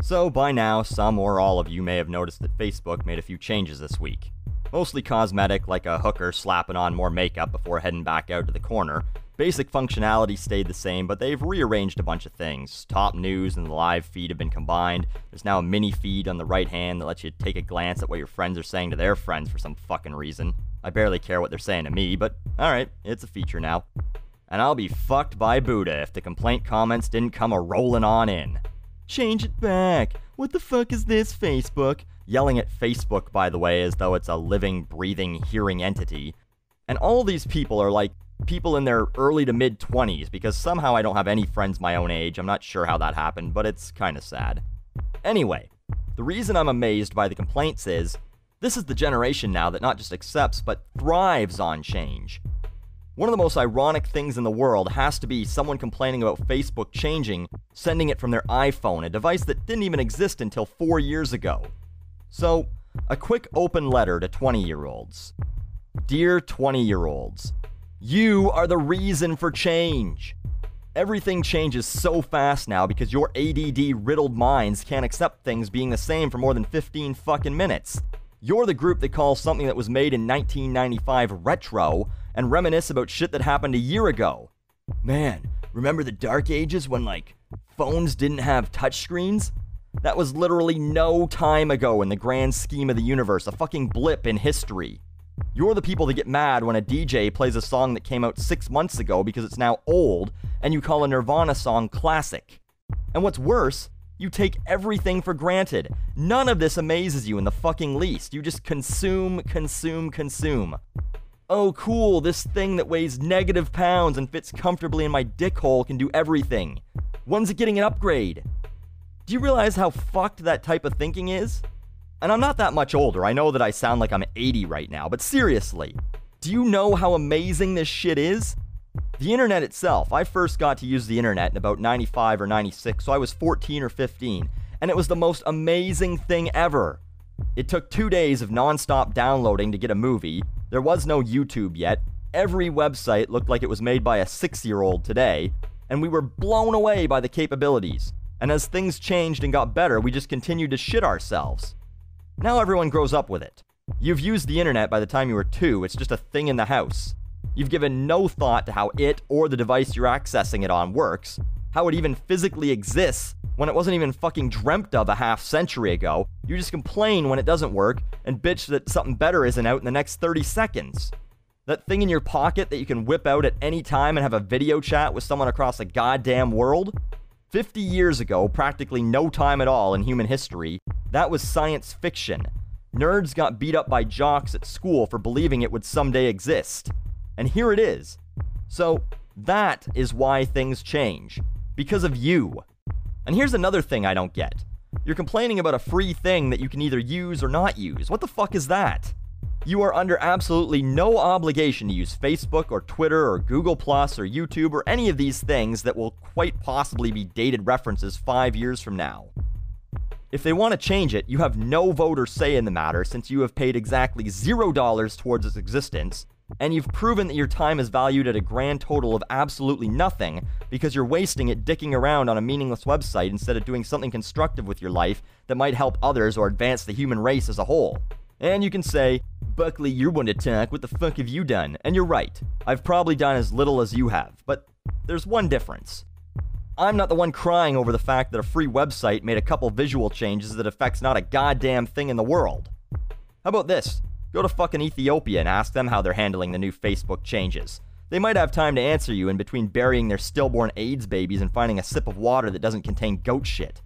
So by now, some or all of you may have noticed that Facebook made a few changes this week. Mostly cosmetic, like a hooker slapping on more makeup before heading back out to the corner. Basic functionality stayed the same, but they've rearranged a bunch of things. Top news and the live feed have been combined. There's now a mini feed on the right hand that lets you take a glance at what your friends are saying to their friends for some fucking reason. I barely care what they're saying to me, but alright, it's a feature now. And I'll be fucked by Buddha if the complaint comments didn't come a-rolling on in. Change it back. What the fuck is this, Facebook? Yelling at Facebook, by the way, as though it's a living, breathing, hearing entity. And all these people are like people in their early to mid-20s, because somehow I don't have any friends my own age. I'm not sure how that happened, but it's kinda sad. Anyway, the reason I'm amazed by the complaints is, this is the generation now that not just accepts, but thrives on change. One of the most ironic things in the world has to be someone complaining about Facebook changing, sending it from their iPhone, a device that didn't even exist until 4 years ago. So, a quick open letter to 20-year-olds. Dear 20-year-olds, you are the reason for change. Everything changes so fast now because your ADD-riddled minds can't accept things being the same for more than 15 fucking minutes. You're the group that calls something that was made in 1995 retro and reminisce about shit that happened a year ago. Man, remember the dark ages when, phones didn't have touchscreens? That was literally no time ago in the grand scheme of the universe, a fucking blip in history. You're the people that get mad when a DJ plays a song that came out 6 months ago because it's now old, and you call a Nirvana song classic. And what's worse, you take everything for granted. None of this amazes you in the fucking least. You just consume. Oh cool, this thing that weighs -pounds and fits comfortably in my dick hole can do everything. When's it getting an upgrade? Do you realize how fucked that type of thinking is? And I'm not that much older, I know that I sound like I'm 80 right now, but seriously, do you know how amazing this shit is? The internet itself, I first got to use the internet in about 95 or 96, so I was 14 or 15, and it was the most amazing thing ever. It took 2 days of non-stop downloading to get a movie, there was no YouTube yet, every website looked like it was made by a 6-year-old today, and we were blown away by the capabilities. And as things changed and got better, we just continued to shit ourselves. Now everyone grows up with it. You've used the internet by the time you were 2, it's just a thing in the house. You've given no thought to how it or the device you're accessing it on works, how it even physically exists when it wasn't even fucking dreamt of a half-century ago. You just complain when it doesn't work and bitch that something better isn't out in the next 30 seconds. That thing in your pocket that you can whip out at any time and have a video chat with someone across the goddamn world? 50 years ago, practically no time at all in human history, that was science fiction. Nerds got beat up by jocks at school for believing it would someday exist. And here it is. So, that is why things change. Because of you. And here's another thing I don't get. You're complaining about a free thing that you can either use or not use. What the fuck is that? You are under absolutely no obligation to use Facebook or Twitter or Google Plus or YouTube or any of these things that will quite possibly be dated references 5 years from now. If they want to change it, you have no vote or say in the matter since you have paid exactly $0 towards its existence, and you've proven that your time is valued at a grand total of absolutely nothing because you're wasting it dicking around on a meaningless website instead of doing something constructive with your life that might help others or advance the human race as a whole. And you can say, Buckley, you're one to talk, what the fuck have you done? And you're right, I've probably done as little as you have, but there's one difference. I'm not the one crying over the fact that a free website made a couple visual changes that affects not a goddamn thing in the world. How about this? Go to fucking Ethiopia and ask them how they're handling the new Facebook changes. They might have time to answer you in between burying their stillborn AIDS babies and finding a sip of water that doesn't contain goat shit.